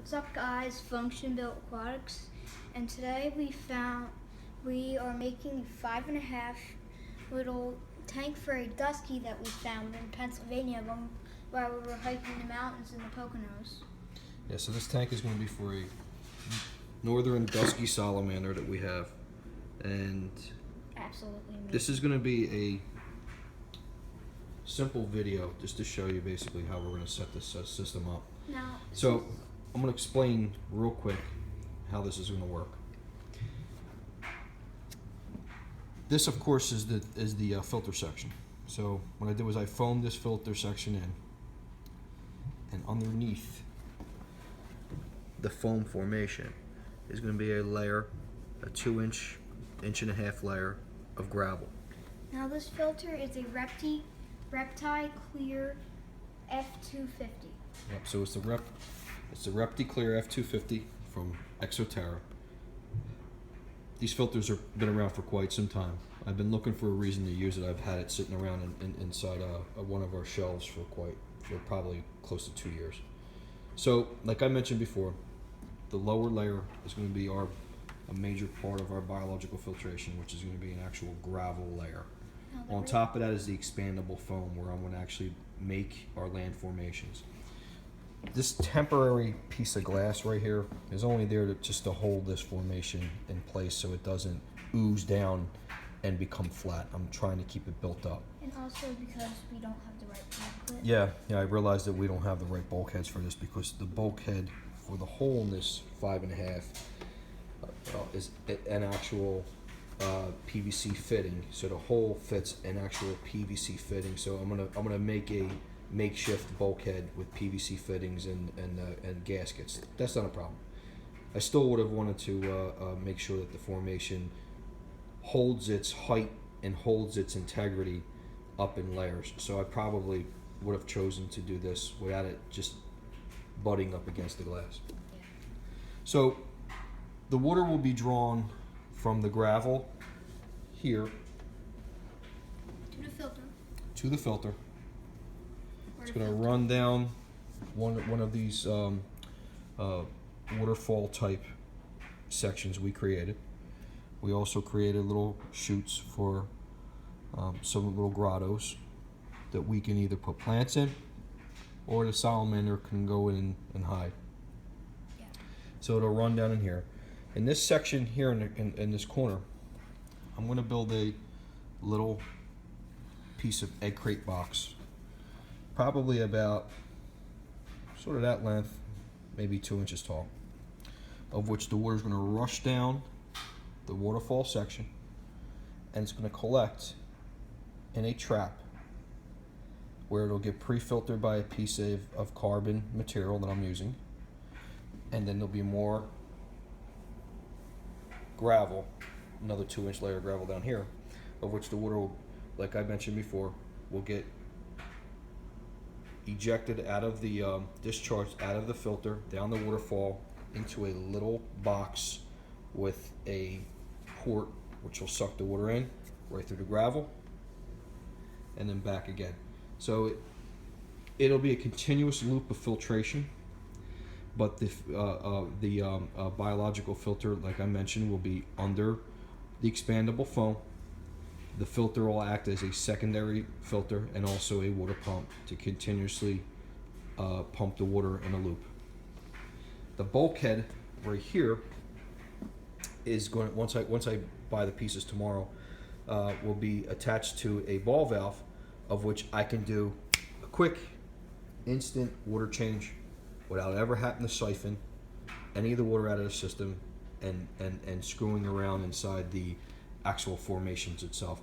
What's up, guys? FunctionBuilt-Aquatics, and today we are making a 5.5 little tank for a Dusky that we found in Pennsylvania while we were hiking the mountains in the Poconos. Yeah, so this tank is going to be for a northern Dusky Salamander that we have, and Absolutely amazing. this is going to be a simple video just to show you basically how we're going to set this system up. Now, So I'm going to explain real quick how this is going to work. This, of course, is the filter section. So what I did was I foamed this filter section in, and underneath the foam formation is going to be a layer, a 2-inch, 1.5-inch layer of gravel. Now this filter is a Repti Clear F250. Yep. So it's the Repti Clear F250 from Exoterra. These filters have been around for quite some time. I've been looking for a reason to use it. I've had it sitting around inside one of our shelves for probably close to 2 years. So, like I mentioned before, the lower layer is going to be a major part of our biological filtration, which is going to be an actual gravel layer. On top of that is the expandable foam, where I'm going to actually make our land formations. This temporary piece of glass right here is only there just to hold this formation in place so it doesn't ooze down and become flat. I'm trying to keep it built up. And also because we don't have the right bulkhead. Yeah, I realized that we don't have the right bulkheads for this, because the bulkhead for the hole in this 5.5 is an actual PVC fitting. So the hole fits an actual PVC fitting. So I'm gonna make a makeshift bulkhead with PVC fittings and gaskets. That's not a problem. I still would have wanted to make sure that the formation holds its height and holds its integrity up in layers. So I probably would have chosen to do this without it just butting up against the glass. Yeah. So the water will be drawn from the gravel here To the filter. It's going to run down one of these waterfall type sections we created. We also created little chutes for some little grottos that we can either put plants in, or the salamander can go in and hide. Yeah. So it'll run down in here. In this section here in this corner, I'm going to build a little piece of egg crate box, probably about sort of that length, maybe 2 inches tall, of which the water is going to rush down the waterfall section, and it's going to collect in a trap where it'll get pre-filtered by a piece of carbon material that I'm using, and then there'll be more gravel, another 2-inch layer of gravel down here, of which the water will, like I mentioned before, will get ejected out of the discharged out of the filter down the waterfall into a little box with a port which will suck the water in right through the gravel and then back again. So it'll be a continuous loop of filtration, but the biological filter, like I mentioned, will be under the expandable foam. The filter will act as a secondary filter and also a water pump to continuously pump the water in a loop. The bulkhead right here is going, once I buy the pieces tomorrow, will be attached to a ball valve, of which I can do a quick, instant water change without ever having to siphon any of the water out of the system and screwing around inside the actual formations itself.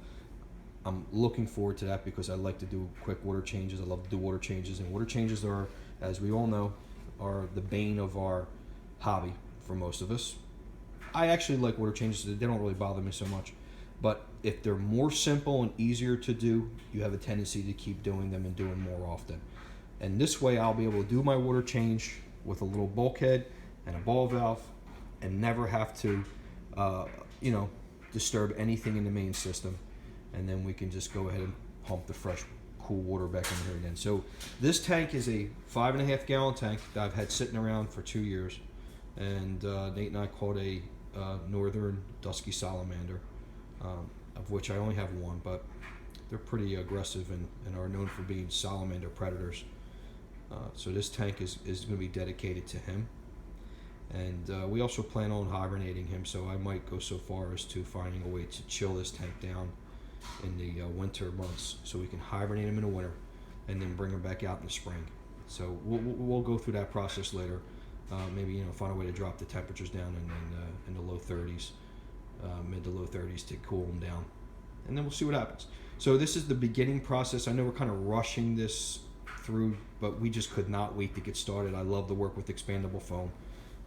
I'm looking forward to that because I like to do quick water changes. I love to do water changes, and water changes are, as we all know, are the bane of our hobby for most of us. I actually like water changes. They don't really bother me so much. But if they're more simple and easier to do, you have a tendency to keep doing them and doing more often. And this way I'll be able to do my water change with a little bulkhead and a ball valve and never have to disturb anything in the main system. And then we can just go ahead and pump the fresh cool water back in here again. So this tank is a 5.5 gallon tank that I've had sitting around for 2 years, and Nate and I caught a northern Dusky Salamander, of which I only have one, but they're pretty aggressive and are known for being salamander predators. So this tank is going to be dedicated to him. And we also plan on hibernating him, so I might go so far as to finding a way to chill this tank down in the winter months, so we can hibernate him in the winter and then bring him back out in the spring. So we'll go through that process later. Maybe find a way to drop the temperatures down in the low 30s, mid to low 30s, to cool them down, and then we'll see what happens. So this is the beginning process. I know we're kind of rushing this through, but we just could not wait to get started. I love the work with expandable foam.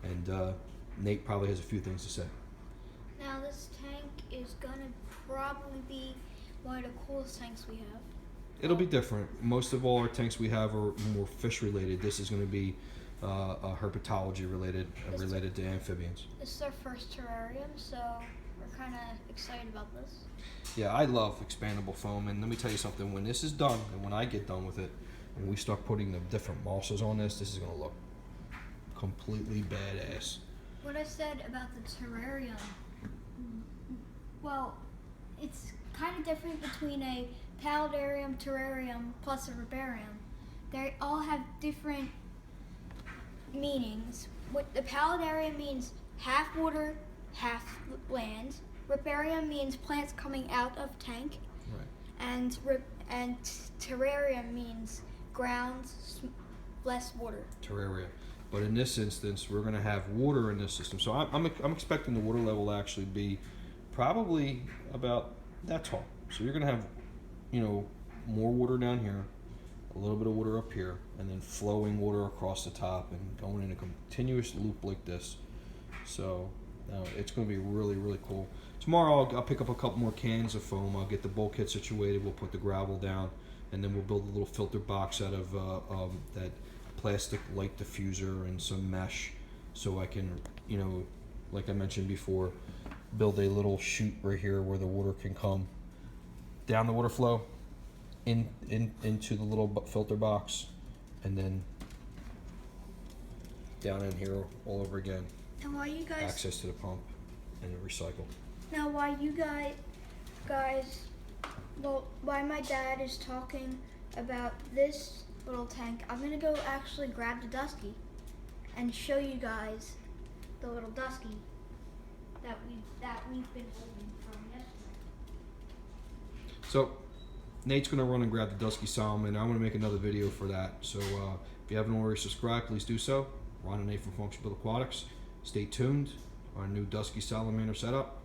And Nate probably has a few things to say. Now this tank is gonna probably be one of the coolest tanks we have. It'll be different. Most of all our tanks we have are more fish related. This is going to be herpetology related, related to amphibians. This is our first terrarium, so we're kind of excited about this. Yeah, I love expandable foam, and let me tell you something. When this is done, and when I get done with it, and we start putting the different mosses on this is going to look completely badass. What I said about the terrarium, well, it's kind of different between a paludarium, terrarium, plus a riparium. They all have different meanings. What the paludarium means half water, half land. Riparium means plants coming out of tank. Right. And terrarium means ground, less water. Terrarium. But in this instance, we're going to have water in this system. So I'm expecting the water level to actually be probably about that tall. So you're going to have, more water down here, a little bit of water up here, and then flowing water across the top and going in a continuous loop like this. So it's going to be really, really cool. Tomorrow I'll pick up a couple more cans of foam. I'll get the bulkhead situated. We'll put the gravel down, and then we'll build a little filter box out of that plastic light diffuser and some mesh, so I can, like I mentioned before, build a little chute right here where the water can come down the water flow into the little filter box, and then down in here all over again. And why you guys access to the pump and the recycle. Now why you guys why my dad is talking about this little tank, I'm gonna go actually grab the Dusky and show you guys the little Dusky that we've been holding from yesterday. So Nate's gonna run and grab the Dusky Salamander. I'm gonna make another video for that. So if you haven't already subscribed, please do so. Ron and Nate from FunctionBuilt-Aquatics. Stay tuned. Our new Dusky Salamander setup.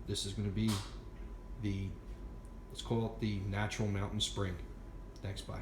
This is gonna be let's call it the natural mountain spring. Thanks, bye.